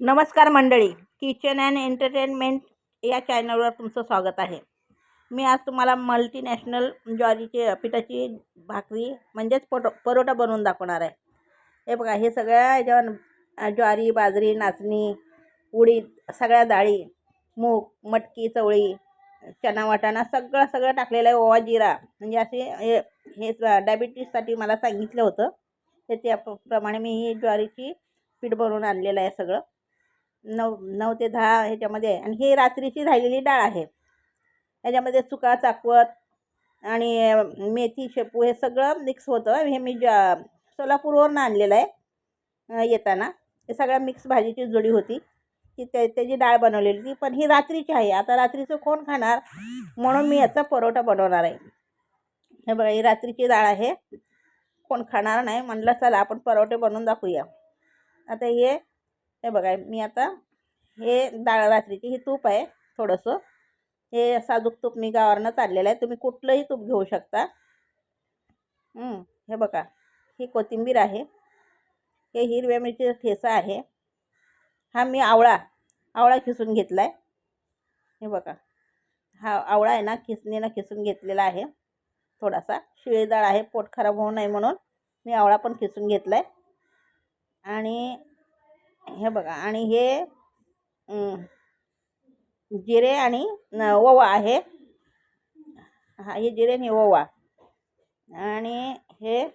नमस्कार मंडळी, kitchen and entertainment या चॅनलवर तुमचं स्वागत आहे. मी आज तुम्हाला मल्टीनॅशनल ज्वारीची पिठाची भाकरी म्हणजेच परोठा बनवून दाखवणार आहे. हे बघा, हे सगळ्या याच्यावर ज्वारी, बाजरी, नाचणी, उडीद, सगळ्या डाळी, मूग, मटकी, चवळी, चना, वाटाणा सगळं टाकलेलं आहे. ओवा, जिरा, म्हणजे असे हे डायबिटीजसाठी मला सांगितलं होतं. तर त्याप्रमाणे मी ही ज्वारीची पीठ बनवून आणलेलं आहे सगळं. 9 ते 10 ह्याच्यामध्ये आहे. आणि ही रात्रीची राहिलेली डाळ आहे. ह्याच्यामध्ये चुका, चाकवत आणि मेथी, शेपू हे सगळं मिक्स होतं. हे मी सोलापूरवरून आणलेलं आहे येताना. हे सगळ्या मिक्स भाजीची जोडी होती की त्याची डाळ बनवलेली ती, पण ही रात्रीची आहे. आता रात्रीचं कोण खाणार, म्हणून मी याचा परोठा बनवणार आहे. हे बघा, ही रात्रीची डाळ आहे, कोण खाणार नाही. म्हणलं चला आपण परोठे बनवून दाखवूया. आता हे बघा, मी आता हे डाळ रात्रीची, ही तूप आहे थोडंसं. हे साजूक तूप मी गावावरनं आणलेलं आहे. तुम्ही कुठलंही तूप घेऊ शकता. हे बघा, ही कोथिंबीर आहे. हे हिरव्या मिरचीचा ठेचा आहे. हा मी आवळा खिसून घेतला आहे. हे बघा, हा आवळा आहे ना, खिसणीनं खिसून घेतलेला आहे. थोडासा शिळी डाळ आहे, पोट खराब होऊ नये म्हणून मी आवळा पण खिसून घेतला आहे. आणि हे बघा, आणि हे जिरे आणि ओवा आहे. हे जिरे आणि ओवा. आणि हे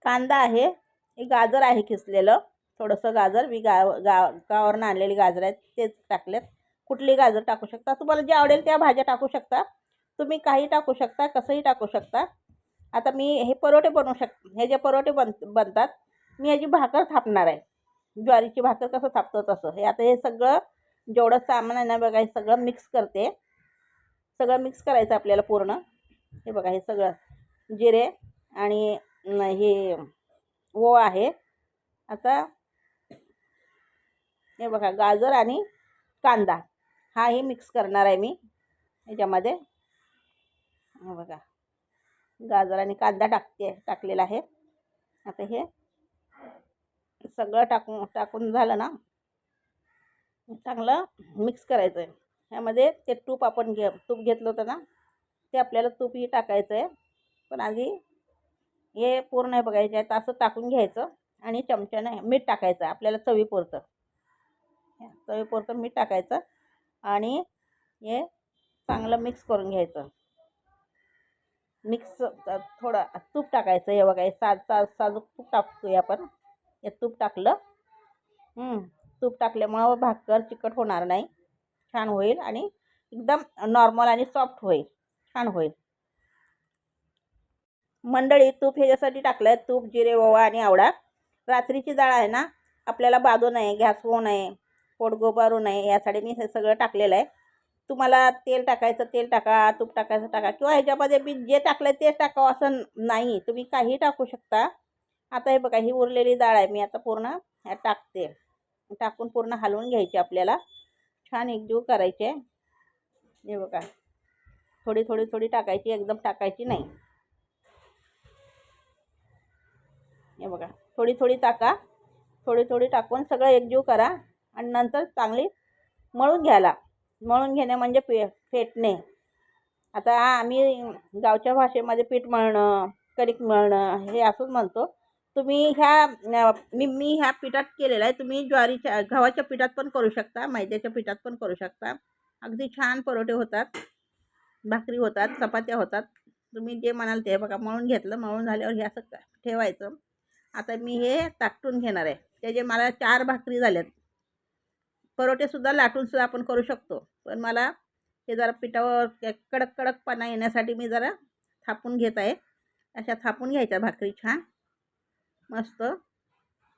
कांदा आहे. हे गाजर आहे खिसलेलं, थोडंसं गाजर मी गावावरनं आणलेली गाजर आहेत तेच टाकलेत. कुठली गाजर टाकू शकता, तुम्हाला जे आवडेल त्या भाज्या टाकू शकता. तुम्ही काही टाकू शकता, कसंही टाकू शकता. आता मी हे परोठे हे जे परोठे बनतात, मी ह्याची भाकर थापणार आहे. ज्वारीची भाकर कसं थापतो तसं. हे आता हे सगळं जेवढं सामान आहे ना, बघा, हे सगळं मिक्स करते. सगळं मिक्स करायचं आपल्याला पूर्ण. हे बघा, हे सगळं जिरे आणि हे ओवा आहे. आता हे बघा, गाजर आणि कांदा हाही मिक्स करणार आहे मी ह्याच्यामध्ये. हे बघा, गाजर आणि कांदा टाकलेला आहे. आता हे सगळं टाकून झालं ना, चांगलं मिक्स करायचं आहे. ह्यामध्ये ते तूप आपण तूप घेतलं होतं ना, ते आपल्याला तूपही टाकायचं आहे. पण आधी हे पूर्ण हे बघायचे आहे असं टाकून घ्यायचं. आणि चमच्याने मीठ टाकायचं आपल्याला चवीपुरतं. मीठ टाकायचं आणि हे चांगलं मिक्स करून घ्यायचं. थोडं तूप टाकायचं. हे बघा, हे साजूक तूप टाकतोय आपण. हे तूप टाकलं. तूप टाकल्यामुळं भाकर चिकट होणार नाही, छान होईल आणि एकदम नॉर्मल आणि सॉफ्ट होईल, छान होईल. मंडळी, तूप ह्याच्यासाठी टाकलं आहे, तूप, जिरे, ओवा आणि आवळा. रात्रीची डाळ आहे ना, आपल्याला बाधू नये, गॅस होऊ नये, पोट गोबारू नये, यासाठी मी हे सगळं टाकलेलं आहे. तुम्हाला तेल टाकायचं तेल टाका, तूप टाकायचं टाका, किंवा ह्याच्यामध्ये मी जे टाकलं आहे तेच टाकावं असं नाही, तुम्ही काही टाकू शकता. आता हे बघा, ही उरलेली डाळ आहे, मी आता पूर्ण ह्यात टाकते. टाकून पूर्ण हलवून घ्यायची आपल्याला, छान एकजीव करायचे. हे बघा, थोडी थोडी थोडी टाकायची, एकदम टाकायची नाही. हे बघा, थोडी थोडी थोडी थोडी टाकून सगळं एकजीव करा. आणि नंतर चांगली मळून घेणे म्हणजे फेटणे. आता आम्ही गावच्या भाषेमध्ये पीठ मळणं, कणिक मळणं हे असंच म्हणतो. तुम्ही मी ह्या पिठात केलेलं आहे. तुम्ही गव्हाच्या पिठात पण करू शकता, मैद्याच्या पिठात पण करू शकता. अगदी छान परोठे होतात, भाकरी होतात, चपात्या होतात. तुम्ही जे म्हणाल ते. बघा, मळून घेतलं. मळून झाल्यावर हे असं ठेवायचं. आता मी हे टाकून घेणार आहे. त्याचे मला 4 भाकरी झाल्यात. परोठेसुद्धा लाटूनसुद्धा आपण करू शकतो, पण मला हे जरा पिठावर कडकपणा येण्यासाठी मी जरा थापून घेत आहे. अशा थापून घ्यायच्या भाकरी छान मस्त.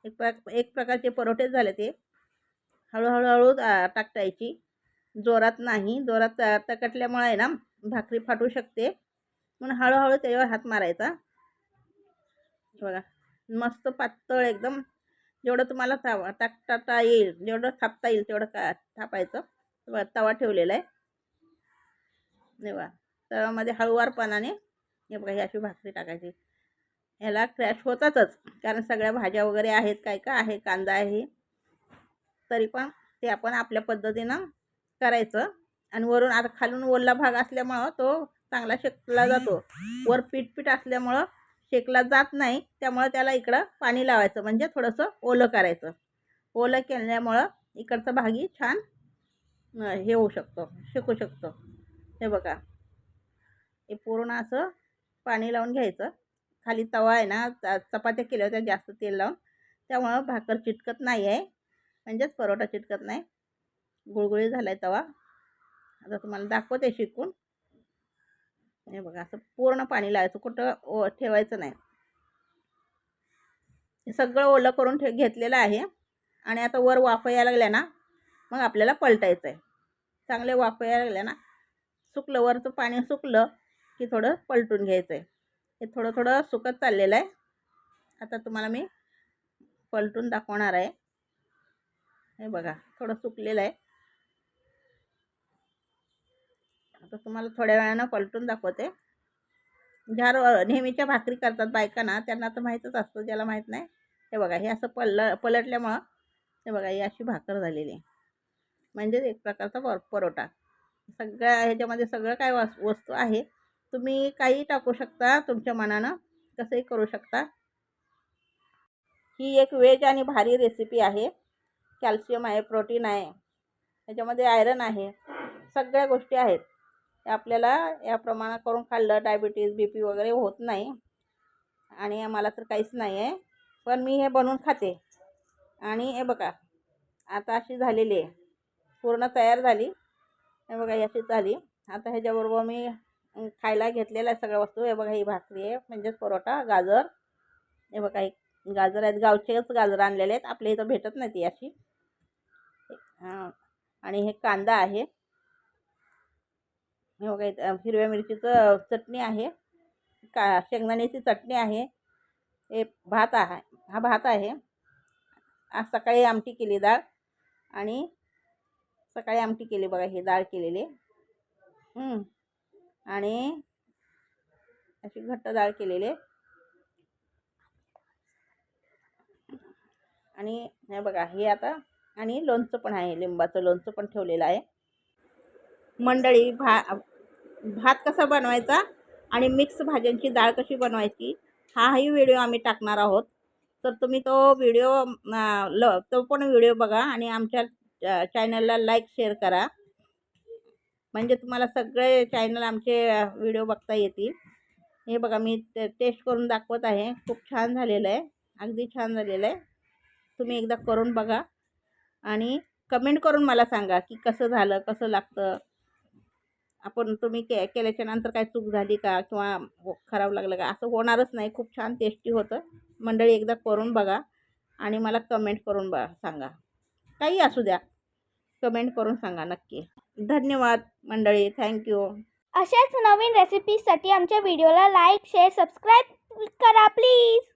एक प्रकारचे परोठे झाले ते. हळूहळू टाकायची, जोरात नाही. जोरात तकटल्यामुळे आहे ना, भाकरी फाटू शकते, म्हणून हळूहळू त्याच्यावर हात मारायचा. बघा, मस्त पातळ एकदम. जेवढं तुम्हाला टाकता येईल, जेवढं थापता येईल तेवढं थापायचं. तवा ठेवलेला आहे. हे बघा, तव्यामध्ये हळूवारपणाने हे बघा, ही अशी भाकरी टाकायची. ह्याला क्रॅश होतातच, कारण सगळ्या भाज्या वगैरे आहेत, काय आहे, कांदा आहे. तरी पण ते आपण आपल्या पद्धतीनं करायचं. आणि वरून आता खालून ओला भाग असल्यामुळं तो चांगला शेकला जातो. वर पीठ असल्यामुळं शेकला जात नाही. त्यामुळं त्याला इकडं पाणी लावायचं, म्हणजे थोडंसं ओलं करायचं. ओलं केल्यामुळं इकडचा भागी छान हे होऊ शकतो, शेकू शकतो. हे बघा, हे पूर्ण असं पाणी लावून घ्यायचं. खाली तवा आहे ना, चपात्या केल्या होत्या जास्त तेल लावून, त्यामुळं भाकर चिटकत नाही आहे, म्हणजेच परोठा चिटकत नाही. गुळगुळी झाला आहे तवा. आता तुम्हाला दाखवते शिकून. हे बघा, असं पूर्ण पाणी लावायचं, कुठं ठेवायचं नाही. हे सगळं ओलं करून घेतलेलं आहे. आणि आता वर वाफा यायला लागल्या ना, मग आपल्याला पलटायचं आहे. चांगले वाफा यायला लागल्या ना, सुकलं वरचं पाणी सुकलं की थोडं पलटून घ्यायचं आहे. हे थोडं थोडं सुकत चाललेलं आहे. आता तुम्हाला मी पलटून दाखवणार आहे. हे बघा, थोडं सुकलेलं आहे. आता तुम्हाला थोड्या वेळानं पलटून दाखवते. ज्या नेहमीच्या भाकरी करतात बायका ना, त्यांना तर माहीतच असतं, ज्याला माहीत नाही. हे बघा, हे असं पलटल्यामुळं हे बघा, ही अशी भाकर झालेली आहे, म्हणजे एक प्रकारचा परोठा. सगळ्या ह्याच्यामध्ये सगळं काय वस्तू आहे. तुम्ही काही टाकू शकता, तुमच्या मनानं कसंही करू शकता. ही एक व्हेज आणि भारी रेसिपी आहे. कॅल्शियम आहे, प्रोटीन आहे, ह्याच्यामध्ये आयरन आहे, सगळ्या गोष्टी आहेत. आपल्याला या प्रमाणात करून खाल्लं डायबिटीज BP वगैरे होत नाही. आणि मला तर काहीच नाही आहे, पण मी हे बनवून खाते. आणि हे बघा, आता अशी झालेली आहे, पूर्ण तयार झाली. हे बघा, अशी झाली. आता ह्याच्याबरोबर मी खायला घेतलेलं आहे सगळ्या वस्तू. हे बघा, ही भाकरी आहे, म्हणजेच परोठा. गाजर, हे बघा, एक गाजर आहेत, गावचेच गाजर आणलेले आहेत, आपल्या इथं भेटत नाही ती अशी. हां, आणि हे कांदा आहे. हे बघा, हिरव्या मिरचीचं चटणी आहे, शेंगदाण्याची चटणी आहे. हे भात आहे, हा भात आहे. आज सकाळी आमटी केली डाळ, आणि सकाळी आमटी केली बघा, ही डाळ केलेली. आणि अशी घट्ट डाळ केलेली. आणि हे बघा, हे आता, आणि लोणचं पण आहे, लिंबाचं लोणचं पण ठेवलेलं आहे. मंडळी, भात कसा बनवायचा आणि मिक्स भाज्यांची डाळ कशी बनवायची, हाही व्हिडिओ आम्ही टाकणार आहोत. तर तुम्ही तो पण व्हिडिओ बघा, आणि आमच्या चॅनलला लाईक शेअर करा, म्हणजे तुम्हाला सगळे चॅनल आमचे व्हिडिओ बघता येतील. हे बघा, मी टेस्ट करून दाखवत आहे. खूप छान झालेलं आहे, अगदी छान झालेलं आहे. तुम्ही एकदा करून बघा आणि कमेंट करून मला सांगा की कसं झालं, कसं लागतं. तुम्ही केल्याच्या नंतर काय चूक झाली का, किंवा खराब लागलं का, असं होणारच नाही. खूप छान टेस्टी होतं. मंडळी, एकदा करून बघा आणि मला कमेंट करून सांगा. काही असू द्या, कमेंट करून सांगा नक्की. धन्यवाद मंडळी, थँक्यू. अशाच नवीन रेसिपीसाठी आमच्या व्हिडिओला लाईक शेअर सबस्क्राईब करा प्लीज.